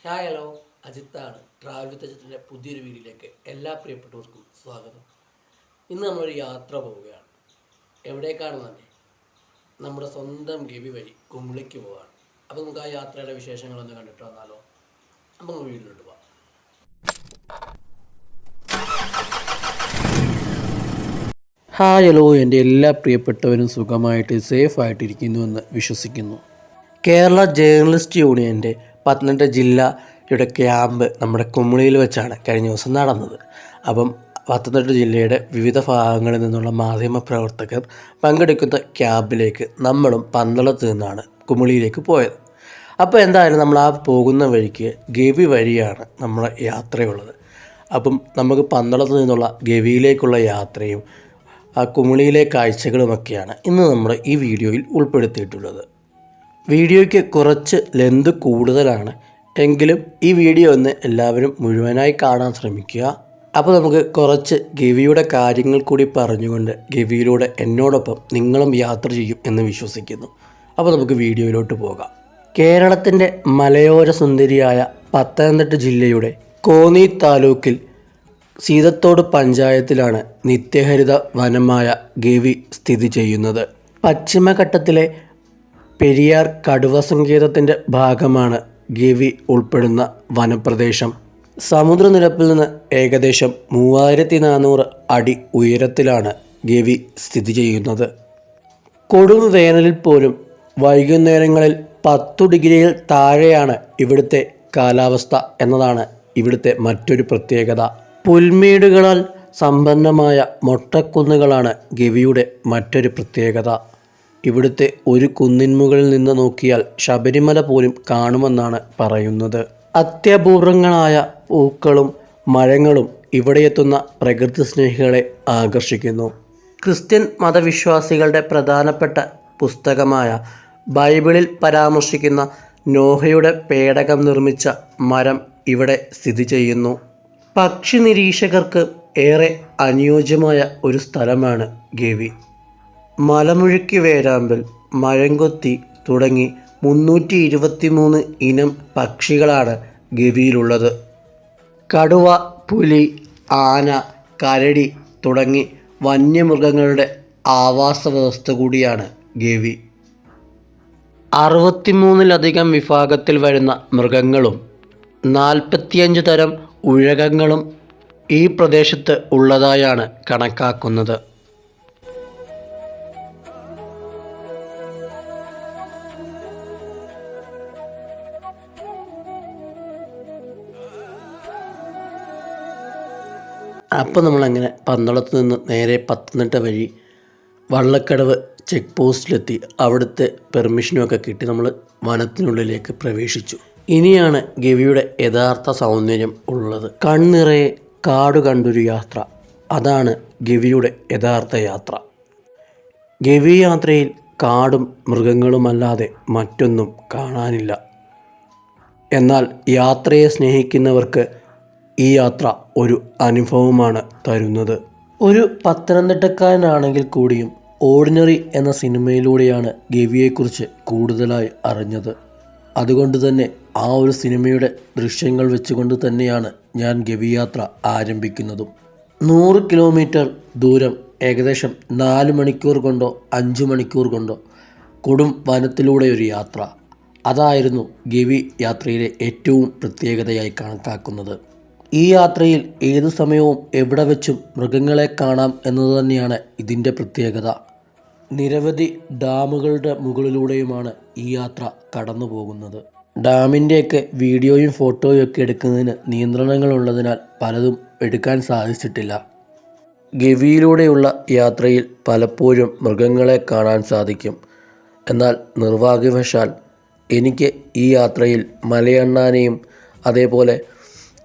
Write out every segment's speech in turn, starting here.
Hello, അജിത്താണ്. Travel with അജിത്തിൻ്റെ പുതിയൊരു വീഡിയോയിലേക്ക് എല്ലാ പ്രിയപ്പെട്ടവർക്കും സ്വാഗതം. ഇന്ന് നമ്മളൊരു യാത്ര പോവുകയാണ്. എവിടേക്കാണെന്ന് തന്നെ നമ്മുടെ സ്വന്തം ഗവി വഴി കുമിളിക്ക് പോവുകയാണ്. അപ്പോൾ നമുക്ക് ആ യാത്രയുടെ വിശേഷങ്ങളൊന്ന് കണ്ടിട്ട് വന്നാലോ? അപ്പോൾ നമുക്ക് വീട്ടിലോട്ട് പോവാം. ഹലോ, എൻ്റെ എല്ലാ പ്രിയപ്പെട്ടവരും സുഖമായിട്ട് സേഫായിട്ടിരിക്കുന്നുവെന്ന് വിശ്വസിക്കുന്നു. കേരള ജേർണലിസ്റ്റ് യൂണിയൻ്റെ പത്തനംതിട്ട ജില്ലയുടെ ക്യാമ്പ് നമ്മുടെ കുമിളിയിൽ വെച്ചാണ് കഴിഞ്ഞ ദിവസം നടന്നത്. അപ്പം പത്തനംതിട്ട ജില്ലയുടെ വിവിധ ഭാഗങ്ങളിൽ നിന്നുള്ള മാധ്യമപ്രവർത്തകർ പങ്കെടുക്കുന്ന ക്യാമ്പിലേക്ക് നമ്മളും പന്തളത്ത് നിന്നാണ് കുമിളിയിലേക്ക് പോയത്. അപ്പോൾ എന്തായാലും നമ്മൾ ആ പോകുന്ന വഴിക്ക് ഗവി വഴിയാണ് നമ്മുടെ യാത്രയുള്ളത്. അപ്പം നമുക്ക് പന്തളത്ത് നിന്നുള്ള ഗവിയിലേക്കുള്ള യാത്രയും ആ കുമിളിയിലെ കാഴ്ചകളുമൊക്കെയാണ് ഇന്ന് നമ്മൾ ഈ വീഡിയോയിൽ ഉൾപ്പെടുത്തിയിട്ടുള്ളത്. വീഡിയോയ്ക്ക് കുറച്ച് ലെന്ത് കൂടുതലാണ് എങ്കിലും ഈ വീഡിയോ ഒന്ന് എല്ലാവരും മുഴുവനായി കാണാൻ ശ്രമിക്കുക. അപ്പോൾ നമുക്ക് കുറച്ച് ഗവിയുടെ കാര്യങ്ങൾ കൂടി പറഞ്ഞുകൊണ്ട് ഗവിയിലൂടെ എന്നോടൊപ്പം നിങ്ങളും യാത്ര ചെയ്യും എന്ന് വിശ്വസിക്കുന്നു. അപ്പോൾ നമുക്ക് വീഡിയോയിലോട്ട് പോകാം. കേരളത്തിൻ്റെ മലയോര സുന്ദരിയായ പത്തനംതിട്ട ജില്ലയുടെ കോന്നി താലൂക്കിൽ സീതത്തോട് പഞ്ചായത്തിലാണ് നിത്യഹരിത വനമായ ഗവി സ്ഥിതി ചെയ്യുന്നത്. പശ്ചിമഘട്ടത്തിലെ പെരിയാർ കടുവ സങ്കേതത്തിൻ്റെ ഭാഗമാണ് ഗവി ഉൾപ്പെടുന്ന വനപ്രദേശം. സമുദ്രനിരപ്പിൽ നിന്ന് ഏകദേശം 3400 അടി ഉയരത്തിലാണ് ഗവി സ്ഥിതി ചെയ്യുന്നത്. കൊടും വേനലിൽ പോലും വൈകുന്നേരങ്ങളിൽ 10 ഡിഗ്രിയിൽ താഴെയാണ് ഇവിടുത്തെ കാലാവസ്ഥ എന്നതാണ് ഇവിടുത്തെ മറ്റൊരു പ്രത്യേകത. പുൽമേടുകളാൽ സമ്പന്നമായ മൊട്ടക്കുന്നുകളാണ് ഗവിയുടെ മറ്റൊരു പ്രത്യേകത. ഇവിടുത്തെ ഒരു കുന്നിൻമുകളിൽ നിന്ന് നോക്കിയാൽ ശബരിമല പോലും കാണുമെന്നാണ് പറയുന്നത്. അത്യപൂർവങ്ങളായ പൂക്കളും മരങ്ങളും ഇവിടെയെത്തുന്ന പ്രകൃതി സ്നേഹികളെ ആകർഷിക്കുന്നു. ക്രിസ്ത്യൻ മതവിശ്വാസികളുടെ പ്രധാനപ്പെട്ട പുസ്തകമായ ബൈബിളിൽ പരാമർശിക്കുന്ന നോഹയുടെ പേടകം നിർമ്മിച്ച മരം ഇവിടെ സ്ഥിതി ചെയ്യുന്നു. പക്ഷി നിരീക്ഷകർക്ക് ഏറെ അനുയോജ്യമായ ഒരു സ്ഥലമാണ് ഗവി. മലമുഴക്കി വേരാമ്പൽ, മഴങ്കൊത്തി തുടങ്ങി 323 ഇനം പക്ഷികളാണ് ഗവിയിലുള്ളത്. കടുവ, പുലി, ആന, കരടി തുടങ്ങി വന്യമൃഗങ്ങളുടെ ആവാസ വ്യവസ്ഥ കൂടിയാണ് ഗവി. 63ലധികം വിഭാഗത്തിൽ വരുന്ന മൃഗങ്ങളും 45 തരം ഉഴകങ്ങളും ഈ പ്രദേശത്ത് ഉള്ളതായാണ് കണക്കാക്കുന്നത്. അപ്പോൾ നമ്മളങ്ങനെ പന്തളത്ത് നിന്ന് നേരെ പത്തനംതിട്ട വഴി വള്ളക്കടവ് ചെക്ക് പോസ്റ്റിലെത്തി അവിടുത്തെ പെർമിഷനുമൊക്കെ കിട്ടി നമ്മൾ വനത്തിനുള്ളിലേക്ക് പ്രവേശിച്ചു. ഇനിയാണ് ഗവിയുടെ യഥാർത്ഥ സൗന്ദര്യം ഉള്ളത്. കണ്ണിറയെ കാട് കണ്ടൊരു യാത്ര, അതാണ് ഗവിയുടെ യഥാർത്ഥ യാത്ര. ഗവി യാത്രയിൽ കാടും മൃഗങ്ങളുമല്ലാതെ മറ്റൊന്നും കാണാനില്ല. എന്നാൽ യാത്രയെ സ്നേഹിക്കുന്നവർക്ക് ഈ യാത്ര ഒരു അനുഭവമാണ് തരുന്നത്. ഒരു പത്തനംതിട്ടക്കാരനാണെങ്കിൽ കൂടിയും ഓർഡിനറി എന്ന സിനിമയിലൂടെയാണ് ഗവിയെക്കുറിച്ച് കൂടുതലായി അറിഞ്ഞത്. അതുകൊണ്ട് തന്നെ ആ ഒരു സിനിമയുടെ ദൃശ്യങ്ങൾ വെച്ചുകൊണ്ട് തന്നെയാണ് ഞാൻ ഗവി യാത്ര ആരംഭിക്കുന്നതും. 100 കിലോമീറ്റർ ദൂരം ഏകദേശം 4 മണിക്കൂർ കൊണ്ടോ 5 മണിക്കൂർ കൊണ്ടോ കൊടും വനത്തിലൂടെ ഒരു യാത്ര, അതായിരുന്നു ഗവി യാത്രയിലെ ഏറ്റവും പ്രത്യേകതയായി കണക്കാക്കുന്നത്. ഈ യാത്രയിൽ ഏതു സമയവും എവിടെ വെച്ചും മൃഗങ്ങളെ കാണാം എന്നത് തന്നെയാണ് ഇതിൻ്റെ പ്രത്യേകത. നിരവധി ഡാമുകളുടെ മുകളിലൂടെയുമാണ് ഈ യാത്ര കടന്നു പോകുന്നത്. ഡാമിൻ്റെയൊക്കെ വീഡിയോയും ഫോട്ടോയും ഒക്കെ എടുക്കുന്നതിന് നിയന്ത്രണങ്ങളുള്ളതിനാൽ പലതും എടുക്കാൻ സാധിച്ചിട്ടില്ല. ഗവിയിലൂടെയുള്ള യാത്രയിൽ പലപ്പോഴും മൃഗങ്ങളെ കാണാൻ സാധിക്കും. എന്നാൽ നിർഭാഗ്യവശാൽ എനിക്ക് ഈ യാത്രയിൽ മലയണ്ണാനെയും അതേപോലെ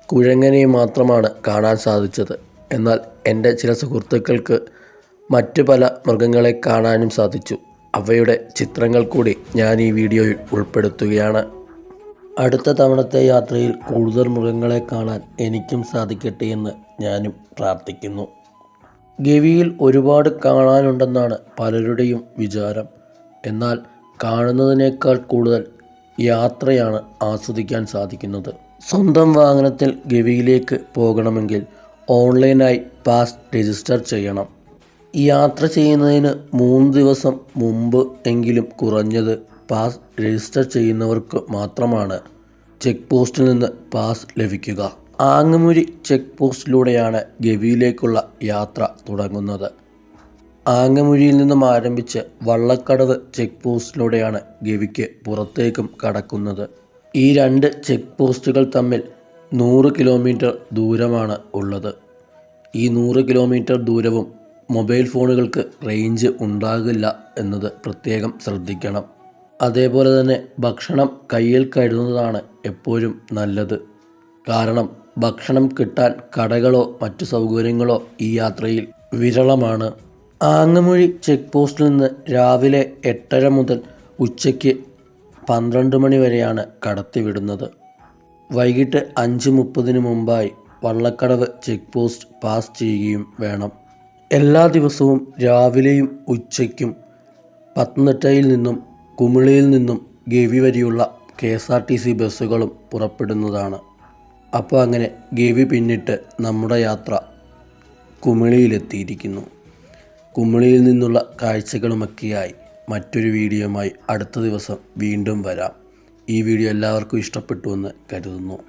കുരങ്ങനെയും മാത്രമാണ് കാണാൻ സാധിച്ചത്. എന്നാൽ എൻ്റെ ചില സുഹൃത്തുക്കൾക്ക് മറ്റു പല മൃഗങ്ങളെ കാണാനും സാധിച്ചു. അവയുടെ ചിത്രങ്ങൾ കൂടി ഞാൻ ഈ വീഡിയോയിൽ ഉൾപ്പെടുത്തുകയാണ്. അടുത്ത തവണത്തെ യാത്രയിൽ കൂടുതൽ മൃഗങ്ങളെ കാണാൻ എനിക്കും സാധിക്കട്ടെ എന്ന് ഞാനും പ്രാർത്ഥിക്കുന്നു. ഗവിയിൽ ഒരുപാട് കാണാനുണ്ടെന്നാണ് പലരുടെയും വിചാരം. എന്നാൽ കാണുന്നതിനേക്കാൾ കൂടുതൽ യാത്രയാണ് ആസ്വദിക്കാൻ സാധിക്കുന്നത്. സ്വന്തം വാഹനത്തിൽ ഗവിയിലേക്ക് പോകണമെങ്കിൽ ഓൺലൈനായി പാസ് രജിസ്റ്റർ ചെയ്യണം. യാത്ര ചെയ്യുന്നതിന് 3 ദിവസം മുമ്പ് എങ്കിലും കുറഞ്ഞത് പാസ് രജിസ്റ്റർ ചെയ്യുന്നവർക്ക് മാത്രമാണ് ചെക്ക് പോസ്റ്റിൽ നിന്ന് പാസ് ലഭിക്കുക. ആങ്ങമുഴി ചെക്ക് പോസ്റ്റിലൂടെയാണ് ഗവിയിലേക്കുള്ള യാത്ര തുടങ്ങുന്നത്. ആങ്ങമുഴിയിൽ നിന്നും ആരംഭിച്ച് വള്ളക്കടവ് ചെക്ക് പോസ്റ്റിലൂടെയാണ് ഗവിക്ക് പുറത്തേക്കും കടക്കുന്നത്. ഈ 2 ചെക്ക് പോസ്റ്റുകൾ തമ്മിൽ 100 കിലോമീറ്റർ ദൂരമാണ് ഉള്ളത്. ഈ 100 കിലോമീറ്റർ ദൂരവും മൊബൈൽ ഫോണുകൾക്ക് റേഞ്ച് ഉണ്ടാകില്ല എന്നത് പ്രത്യേകം ശ്രദ്ധിക്കണം. അതേപോലെ തന്നെ ഭക്ഷണം കയ്യിൽ കരുതുന്നതാണ് എപ്പോഴും നല്ലത്. കാരണം ഭക്ഷണം കിട്ടാൻ കടകളോ മറ്റു സൗകര്യങ്ങളോ ഈ യാത്രയിൽ വിരളമാണ്. ആങ്ങമുഴി ചെക്ക് പോസ്റ്റിൽ നിന്ന് രാവിലെ 8:30 മുതൽ ഉച്ചയ്ക്ക് 12 മണി വരെയാണ് കടത്തിവിടുന്നത്. വൈകിട്ട് 5:30 മുമ്പായി വള്ളക്കടവ് ചെക്ക് പോസ്റ്റ് പാസ് ചെയ്യുകയും വേണം. എല്ലാ ദിവസവും രാവിലെയും ഉച്ചയ്ക്കും പത്തനംതിട്ടയിൽ നിന്നും കുമിളിയിൽ നിന്നും ഗവി വരെയുള്ള KSRTC ബസ്സുകളും പുറപ്പെടുന്നതാണ്. അപ്പോൾ അങ്ങനെ ഗവി പിന്നിട്ട് നമ്മുടെ യാത്ര കുമിളിയിലെത്തിയിരിക്കുന്നു. കുമിളിയിൽ നിന്നുള്ള കാഴ്ചകളുമൊക്കെയായി മറ്റൊരു വീഡിയോയുമായി അടുത്ത ദിവസം വീണ്ടും വരാം. ഈ വീഡിയോ എല്ലാവർക്കും ഇഷ്ടപ്പെട്ടുവെന്ന് കരുതുന്നു.